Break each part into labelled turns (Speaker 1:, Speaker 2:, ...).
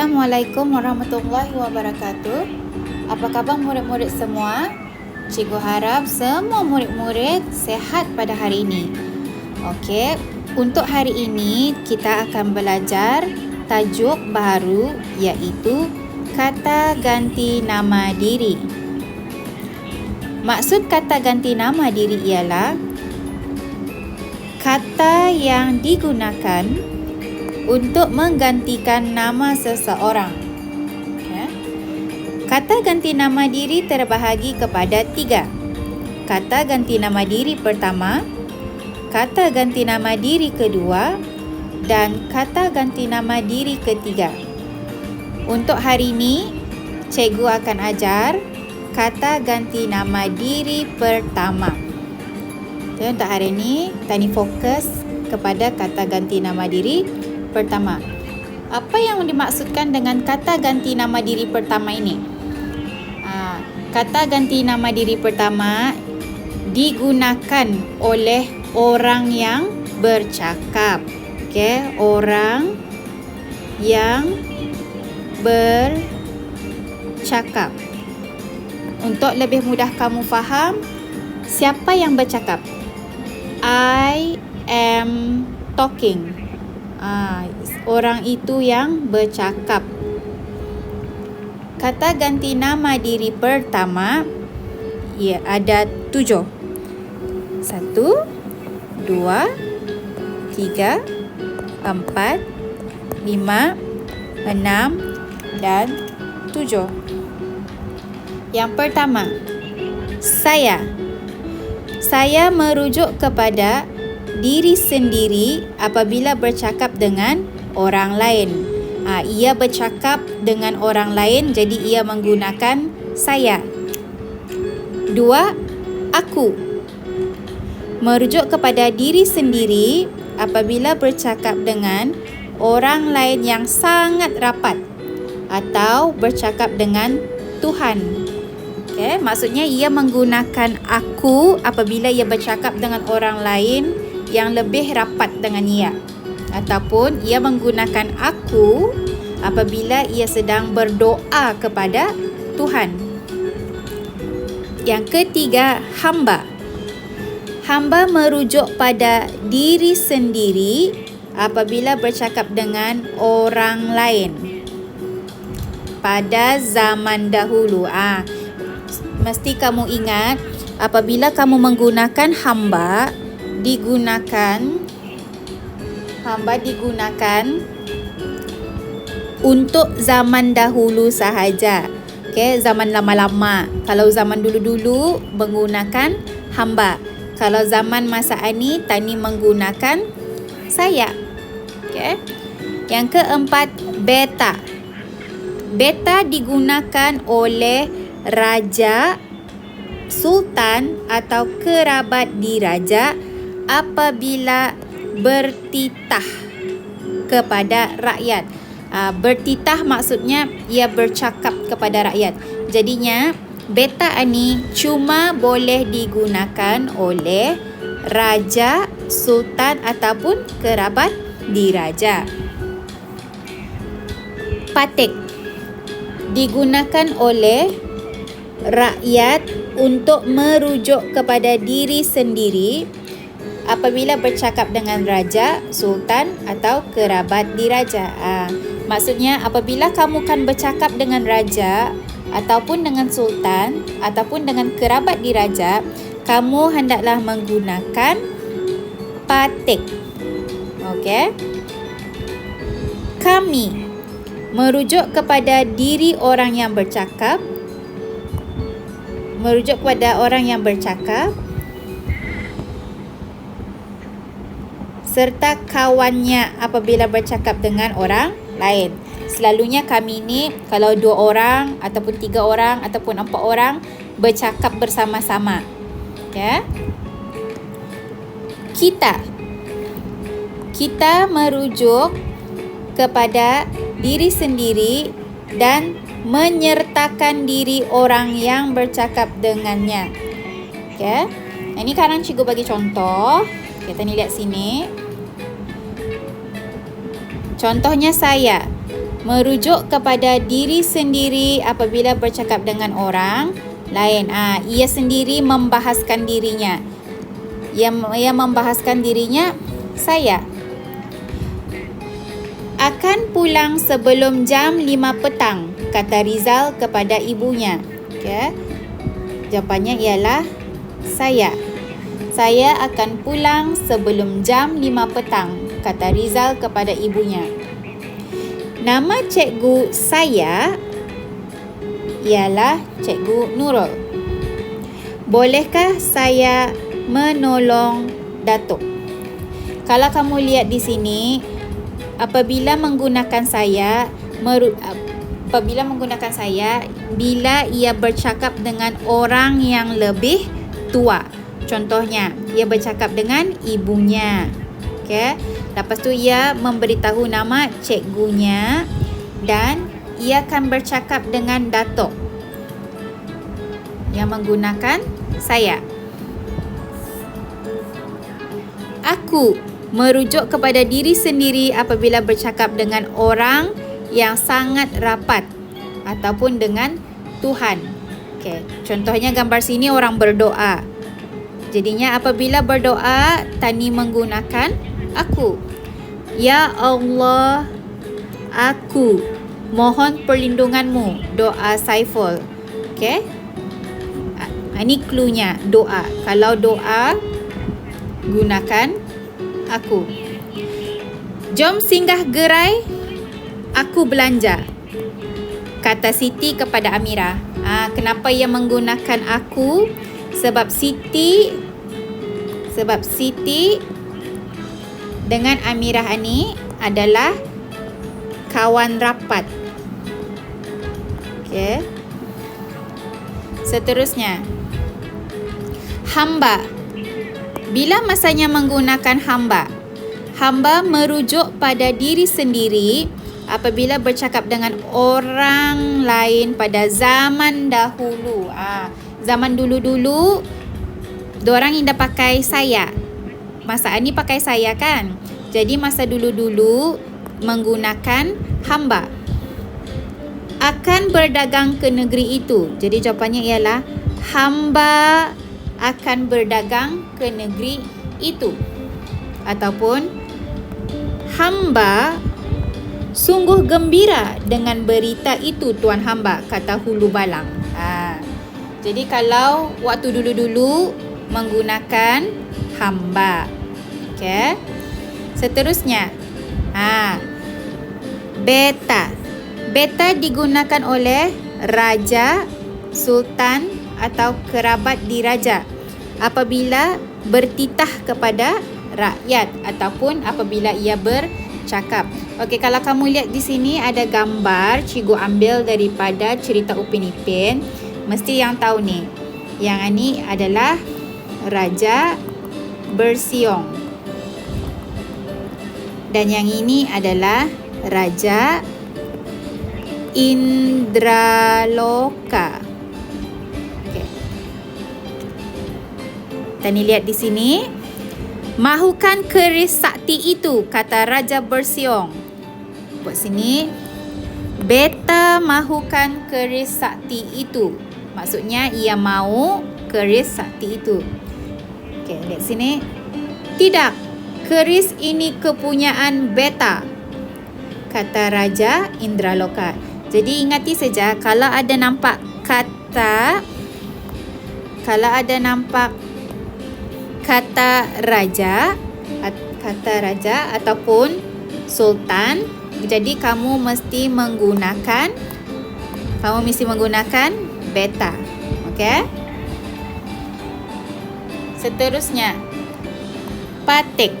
Speaker 1: Assalamualaikum warahmatullahi wabarakatuh. Apa khabar murid-murid semua? Cikgu harap semua murid-murid sihat pada hari ini. Okey, untuk hari ini kita akan belajar tajuk baru iaitu kata ganti nama diri. Maksud kata ganti nama diri ialah kata yang digunakan untuk menggantikan nama seseorang. Kata ganti nama diri terbahagi kepada 3. Kata ganti nama diri pertama, kata ganti nama diri kedua dan kata ganti nama diri ketiga. Untuk hari ini, cikgu akan ajar kata ganti nama diri pertama. Jadi untuk hari ini, Tani fokus kepada kata ganti nama diri pertama. Apa yang dimaksudkan dengan kata ganti nama diri pertama ini? Kata ganti nama diri pertama digunakan oleh orang yang bercakap. Okey, orang yang bercakap. Untuk lebih mudah kamu faham, siapa yang bercakap? I am talking. Orang itu yang bercakap. Kata ganti nama diri pertama ada 7. 1, 2, 3, 4, 5, 6 dan 7. Yang pertama, saya. Saya merujuk kepada diri sendiri apabila bercakap dengan orang lain. Ia bercakap dengan orang lain, jadi ia menggunakan saya. 2. Aku. Merujuk kepada diri sendiri apabila bercakap dengan orang lain yang sangat rapat atau bercakap dengan Tuhan. Okay, maksudnya ia menggunakan aku apabila ia bercakap dengan orang lain yang lebih rapat dengan ia, ataupun ia menggunakan aku apabila ia sedang berdoa kepada Tuhan. Yang ketiga, hamba. Hamba merujuk pada diri sendiri apabila bercakap dengan orang lain. Pada zaman dahulu, mesti kamu ingat apabila kamu menggunakan hamba digunakan untuk zaman dahulu sahaja. Okey, zaman lama-lama. Kalau zaman dulu-dulu menggunakan hamba. Kalau zaman masa ini, Tani menggunakan saya. Okey. Yang keempat, beta. Beta digunakan oleh raja, sultan atau kerabat diraja apabila bertitah kepada rakyat. Bertitah maksudnya ia bercakap kepada rakyat. Jadinya beta ini cuma boleh digunakan oleh raja, sultan ataupun kerabat diraja. Patik digunakan oleh rakyat untuk merujuk kepada diri sendiri apabila bercakap dengan raja, sultan atau kerabat diraja. Maksudnya apabila kamu kan bercakap dengan raja ataupun dengan sultan ataupun dengan kerabat diraja, kamu hendaklah menggunakan patik. Okey. Kami merujuk kepada diri orang yang bercakap. Merujuk kepada orang yang bercakap serta kawannya apabila bercakap dengan orang lain. Selalunya kami ni kalau 2 orang ataupun 3 orang ataupun 4 orang bercakap bersama-sama. Ya. Kita merujuk kepada diri sendiri dan menyertakan diri orang yang bercakap dengannya. Okay. Ini sekarang cikgu bagi contoh. Kita ni lihat sini. Contohnya saya Merujuk kepada diri sendiri apabila bercakap dengan orang lain. Ia sendiri membahaskan dirinya. Ia membahaskan dirinya, saya. Akan pulang sebelum jam 5 petang, kata Rizal kepada ibunya. Okay. Jawapannya ialah saya. Saya akan pulang sebelum jam 5 petang, kata Rizal kepada ibunya. Nama cikgu saya ialah Cikgu Nurul. Bolehkah saya menolong Datuk? Kalau kamu lihat di sini, apabila menggunakan saya, bila ia bercakap dengan orang yang lebih tua. Contohnya, ia bercakap dengan ibunya. Okay. Lepas tu ia memberitahu nama cikgunya dan ia akan bercakap dengan Datuk yang menggunakan saya. Aku merujuk kepada diri sendiri apabila bercakap dengan orang yang sangat rapat ataupun dengan Tuhan. Okay. Contohnya gambar sini orang berdoa. Jadinya apabila berdoa, Tani menggunakan aku. Ya Allah, aku mohon perlindunganmu. Doa Saiful. Okay. Ini cluenya, doa. Kalau doa, gunakan aku. Jom singgah gerai, aku belanja, kata Siti kepada Amirah. Kenapa ia menggunakan aku? Sebab Siti dengan Amirah ini adalah kawan rapat. Okey. Seterusnya, hamba. Bila masanya menggunakan hamba? Hamba merujuk pada diri sendiri apabila bercakap dengan orang lain pada zaman dahulu. Zaman dulu-dulu, diorang indah pakai saya. Masa ni pakai saya kan? Jadi masa dulu-dulu menggunakan hamba. Akan berdagang ke negeri itu. Jadi jawapannya ialah hamba akan berdagang ke negeri itu. Ataupun hamba sungguh gembira dengan berita itu tuan hamba, kata Hulu Balang. Jadi kalau waktu dulu-dulu menggunakan hamba. Okey. Seterusnya, beta. Beta digunakan oleh raja, sultan atau kerabat diraja apabila bertitah kepada rakyat ataupun apabila ia bercakap. Okey, kalau kamu lihat di sini ada gambar cikgu ambil daripada cerita Upin Ipin. Mesti yang tahu ni. Yang ini adalah Raja Bersiong. Dan yang ini adalah Raja Indraloka. Okey. Tani lihat di sini. Mahukan keris sakti itu, kata Raja Bersiong. Buat sini. Beta mahukan keris sakti itu. Maksudnya ia mahu keris sakti itu. Okey, lihat sini. Tidak, keris ini kepunyaan beta, kata Raja Indraloka. Jadi ingati saja, kalau ada nampak kata raja ataupun sultan, jadi kamu mesti menggunakan beta. Okey? Seterusnya, patik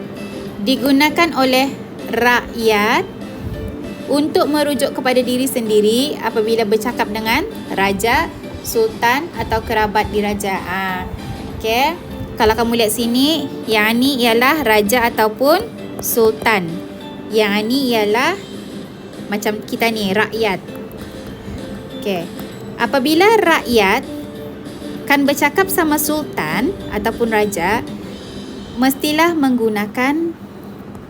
Speaker 1: digunakan oleh rakyat untuk merujuk kepada diri sendiri apabila bercakap dengan raja, sultan atau kerabat diraja. Okey. Kalau kamu lihat sini, yang ni ialah raja ataupun sultan. Yang ni ialah macam kita ni, rakyat. Okey. Apabila rakyat kan bercakap sama sultan ataupun raja, mestilah menggunakan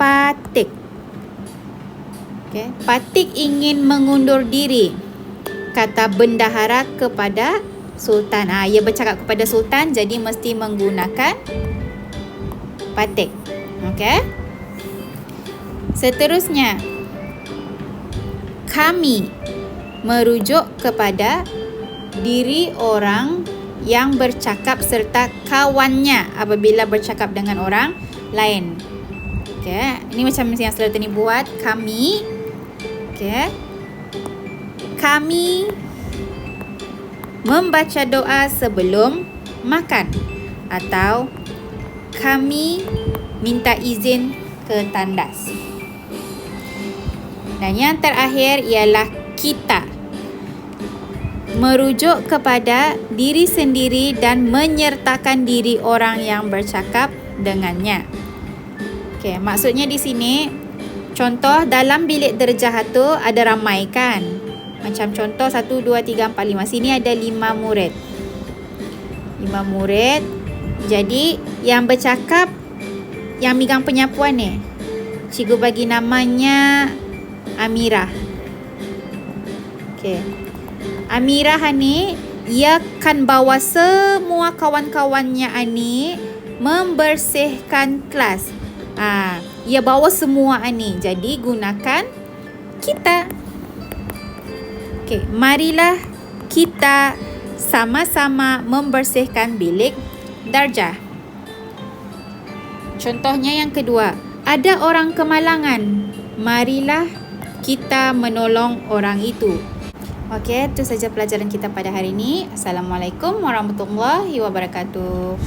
Speaker 1: patik. Okay. Patik ingin mengundur diri. Kata bendahara kepada Sultan. Ia bercakap kepada Sultan, jadi mesti menggunakan patik. Okey. Seterusnya, kami merujuk kepada diri orang yang bercakap serta kawannya apabila bercakap dengan orang lain. Okey, ini macam yang Sultan ni buat, kami. Okey. Kami membaca doa sebelum makan, atau kami minta izin ke tandas. Dan yang terakhir ialah kita merujuk kepada diri sendiri dan menyertakan diri orang yang bercakap dengannya. Okey, maksudnya di sini, contoh dalam bilik darjah tu ada ramai kan? Macam contoh 1, 2, 3, 4, 5. Sini ada 5 murid. 5 murid. Jadi yang bercakap, yang megang penyapuan ni, cikgu bagi namanya Amirah. Okey. Amirah ni, ia akan bawa semua kawan-kawannya ni membersihkan kelas. Ia bawa semua ni. Jadi gunakan kita. Okey, marilah kita sama-sama membersihkan bilik darjah. Contohnya yang kedua, ada orang kemalangan. Marilah kita menolong orang itu. Okey, itu saja pelajaran kita pada hari ini. Assalamualaikum warahmatullahi wabarakatuh.